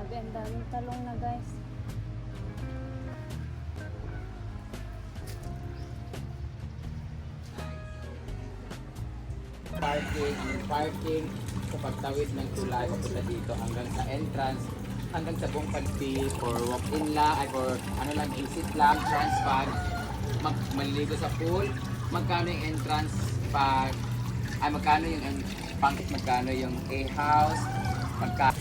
Grabe, ang daming talong na guys. Parking sa pagtawid ng tulay papunta dito hanggang sa entrance, hanggang sa buong pagti for walk-in lang, ay for ano lang, visit lang, transpan, maliligo sa pool, magkano yung entrance pag, ay magkano yung magkano yung A-house, magkano.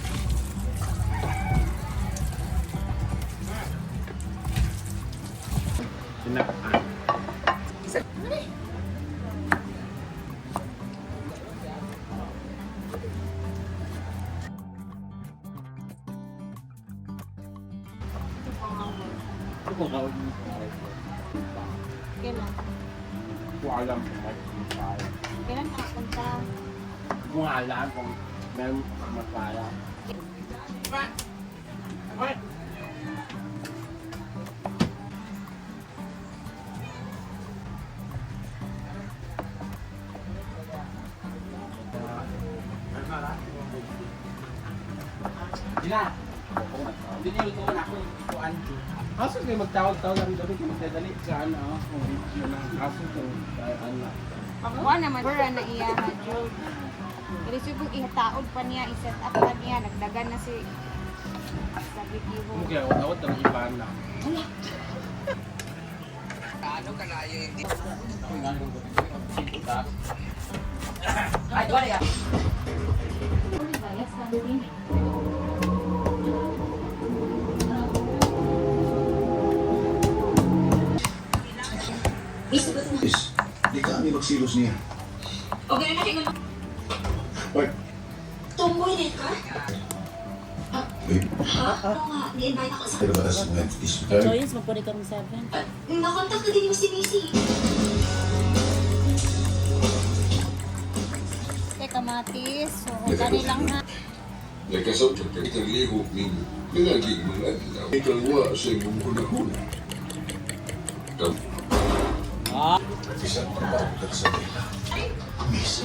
Kailan? Alam kung magkaya. Kailan ka punta? Kung alam kung meron magkaya. Dila! Hindi niyo ito na ako kuan. Aso kayo magtawag-tawag ang gabi kung magdadali sa ano. Aso kung ano. Ako naman, wala na iya na joke. Pero siguro ihataod pa niya, iset up pa niya, nagdagan na si sabi ko. Kaya awat ang iba na. Ano kalayo yung dito? Ay, wala yan! Is, di kami magsilos niya. Okay na kayo. Oy, Tumboy din ka? wait. Ha? Oo nga, ni-invite ako sa... Pero batas mo yan, is tayo. Joyce, magpuli ka ng 7. Nakontak na din mo si Missy. Teka, Matis. So, kani lang na. Nakasabot ka itang lihok ninyo. Nangaging mga adlaw. Ikalwa sa imong hunahuna. Isang trabaho ka sa nila. Miss,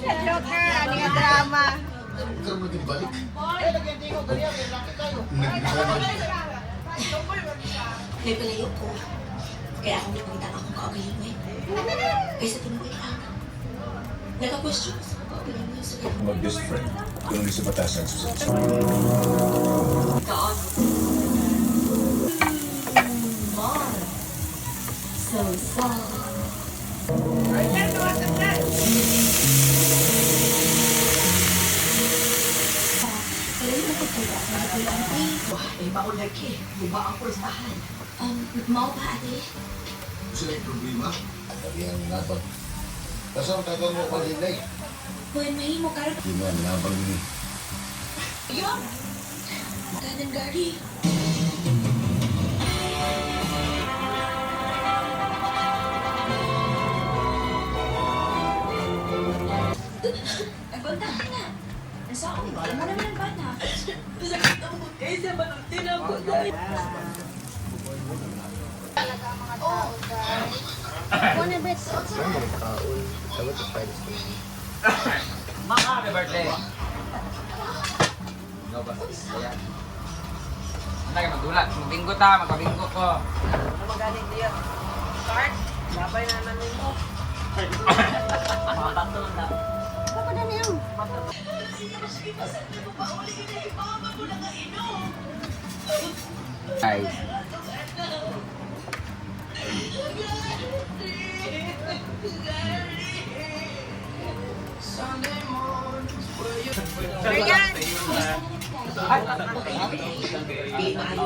Joker, ano yung drama? huwag ka mag-ibalik. May palayo ko. Kaya ako nagpunta ako kaagayin mo eh. Kaysa tinuloy lang. Nagka-question sa kaagayin mo sa ganun. Mag-best friend. Kung hindi sa batasan sa Kaan. So sad. Kailan mo pagpunta sa mga auntie? Wah, ay baon lagi. Buba ang pulsahan. Mau pa ate? Sila yung problema. Lagi ang nabang. Kasama tagal mo pa rin eh. Buwan mahimo karon. Hindi mo ang nabang ni. Ayun! Kanan gari. Nagunta ka na. Nasa ako, alam mo naman ang bata. Sakit ang bukay sa manutin ang bukay. One bit. Mama, happy birthday! Ikaw ba? Ayan. Ano kayo magdulat? Magbinggo ta, magpabinggo ko. Ano magaling diya? Card? Labay na namin mo. Mga bato na. Ako na niyo. Guys.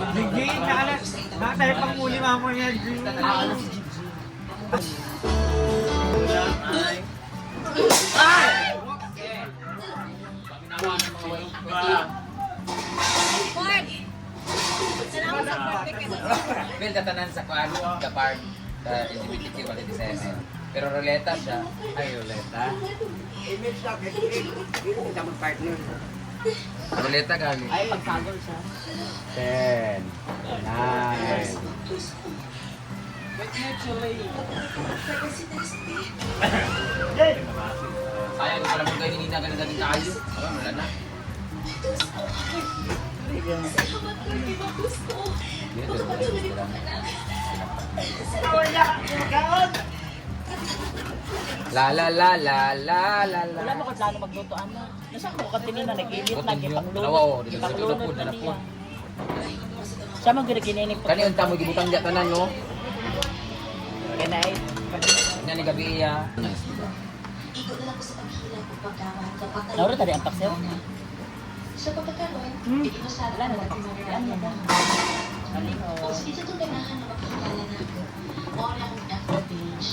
Gigi, nakatayo pang muli mama niya, Gigi. Bill tatanan sa kuan, the park, the LGBTQ quality center. Pero ruleta siya. Ay, ruleta. Image lang, hindi kita mag-partner. Ruleta gali. Ay, magsagol siya. 10, 9. But naturally, Sayang ko lang kayo ni Nina ganun natin tayo. Wala na. La la la la la la la. Wala mo kung lalo magluto, ano. Nasa ko katinin na nag-edit na, Dalawa, oh. Dito sa tulog po, dala po. Siya mo giniginig po. Kani unta mo gibutang diya tanan no. Kinay. Nya ni gabi iya. Ikaw na lang ko sa paghila ko pagkawan kapag Nauro tadi ang paksel. sa pagkakaroon, ikinusara Wala ko na. at Yan mo na. Aliho. O sa ito ganahan na makikilala na ako. Orang FOH,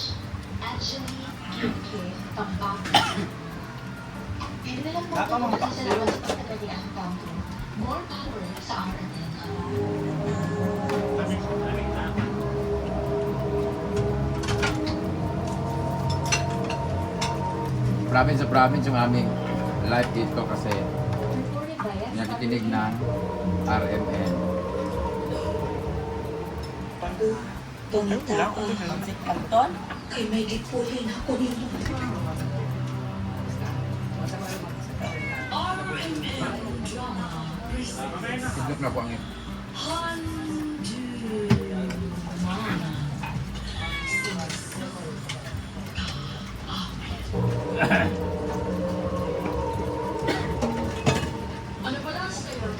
actually, Kiki, Pampanga. Hindi na lang po ako magkasalamat sa pagkakali ang pangko. More power sa RNN. Province sa province yung aming live dito kasi nakikinig ng RMN. Pangita ko, Kanton. kay may gipulin ako ninyo. RNN drama presents Siglok na po ang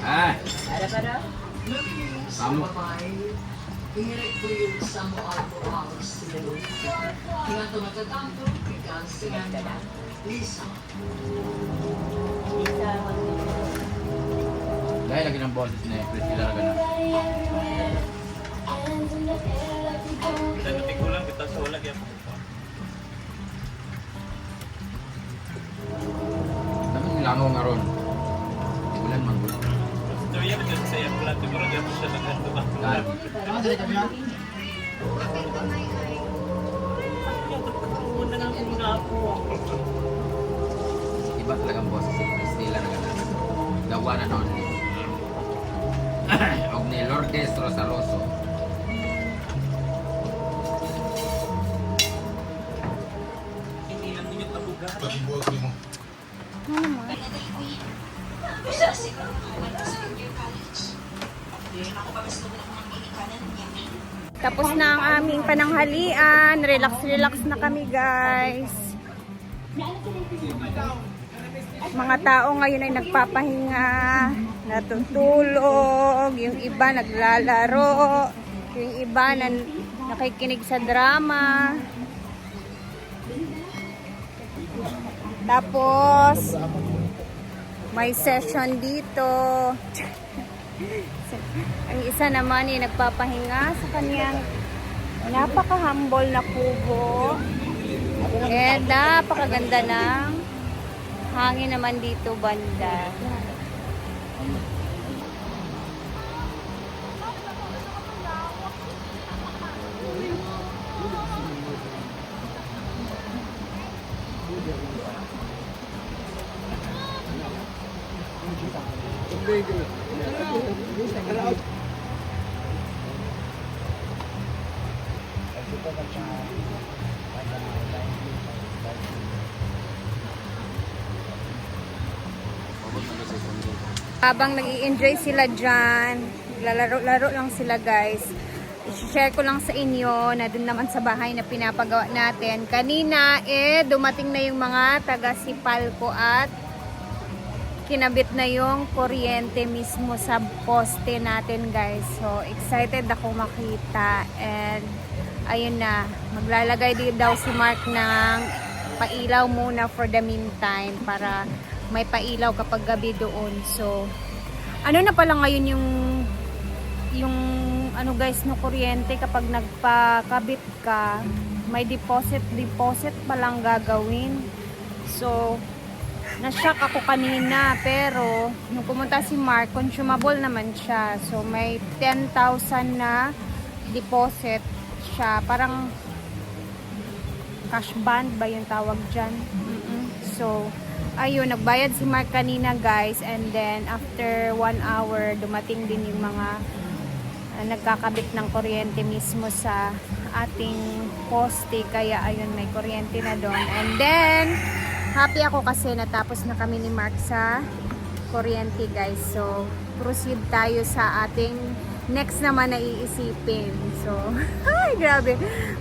Ah, Ada pada? kamu. Bisa. Dahil lagi ng boses na eh, Priscilla ka na. Dami ng langaw nga ron. Di bulan man gulo. Dahil, iba talagang boses si Priscilla na gano'n. The one and only. Og ni Lourdes Rosaroso. Pag-ibuhat mo. Bisa siguro sa junior college. Hindi ako pa gusto ko ng mga ginikanan niya. Tapos na ang aming pananghalian. Relax na kami, guys. Mga tao ngayon ay nagpapahinga, natutulog, yung iba naglalaro, yung iba nakikinig sa drama. Tapos may session dito. Ang isa naman ay nagpapahinga sa kanyang napaka-humble na kubo. And napakaganda ng hangin naman dito banda. Habang nag-i-enjoy sila dyan, lalaro-laro lang sila, guys. I-share ko lang sa inyo na dun naman sa bahay na pinapagawa natin. Kanina, dumating na yung mga taga-Sipalco at kinabit na yung kuryente mismo sa poste natin, guys. So, excited ako makita. And, ayun na, maglalagay din daw si Mark ng pailaw muna for the meantime para may pailaw kapag gabi doon. So, ano na pala ngayon yung ano guys, no kuryente kapag nagpakabit ka, may deposit pa lang gagawin. So, na-shock ako kanina, pero nung pumunta si Mark, consumable naman siya. So, may 10,000 na deposit siya. Parang cash band ba yung tawag dyan? So, ayun, nagbayad si Mark kanina, guys. And then, after 1 hour, dumating din yung mga nagkakabit ng kuryente mismo sa ating poste. Kaya, ayun, may kuryente na doon. And then, happy ako kasi natapos na kami ni Mark sa kuryente guys. So, proceed tayo sa ating next naman na iisipin. So, ay grabe.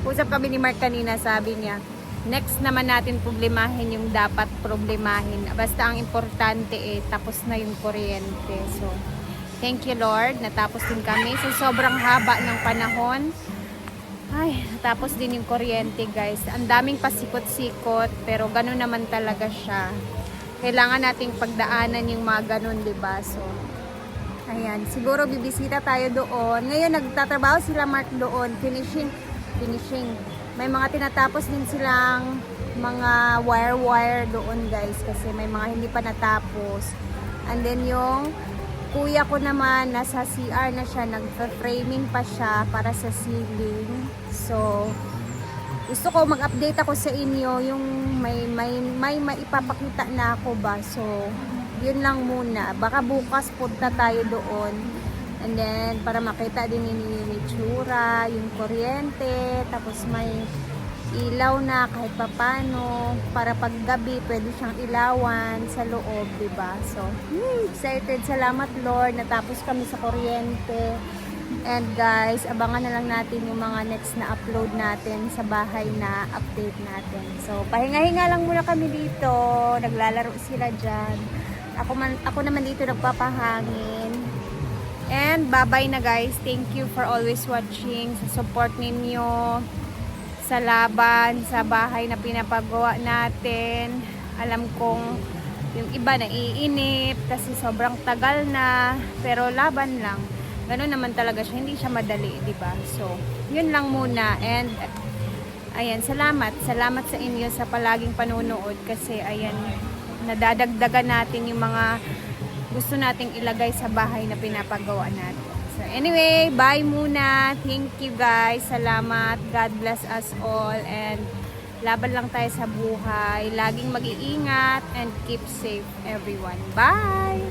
Usap kami ni Mark kanina, sabi niya, next naman natin problemahin yung dapat problemahin. Basta ang importante tapos na yung kuryente. So, thank you Lord. Natapos din kami. So, sobrang haba ng panahon. Ay, natapos din yung kuryente guys. Ang daming pasikot-sikot, pero ganun naman talaga siya. Kailangan nating pagdaanan yung mga ganun, diba? So, ayan. Siguro bibisita tayo doon. Ngayon, nagtatrabaho sila Mark doon. Finishing. May mga tinatapos din silang mga wire doon guys. Kasi may mga hindi pa natapos. And then yung kuya ko naman, nasa CR na siya, nag-framing pa siya para sa ceiling. So, gusto ko mag-update ako sa inyo yung may maipapakita na ako ba. So, yun lang muna. Baka bukas punta tayo doon. And then, para makita din yung itsura, yung kuryente, tapos may ilaw na kahit papano, para paggabi pwede siyang ilawan sa loob, diba? So, excited. Salamat Lord, natapos kami sa kuryente. And guys, abangan na lang natin yung mga next na upload natin sa bahay na update natin. So, pahinga-hinga lang muna kami dito. Naglalaro sila dyan. Ako naman dito nagpapahangin. And bye-bye na guys. Thank you for always watching. Sa support ninyo sa laban, sa bahay na pinapagawa natin. Alam kong yung iba naiinip kasi sobrang tagal na, pero laban lang. Ganun naman talaga siya, hindi siya madali, di ba? So, yun lang muna. And ayan, salamat sa inyo sa palaging panunood kasi ayan, nadadagdagan natin yung mga gusto nating ilagay sa bahay na pinapagawa natin. So anyway, bye muna. Thank you guys. Salamat. God bless us all. And laban lang tayo sa buhay. Laging mag-iingat and keep safe everyone. Bye!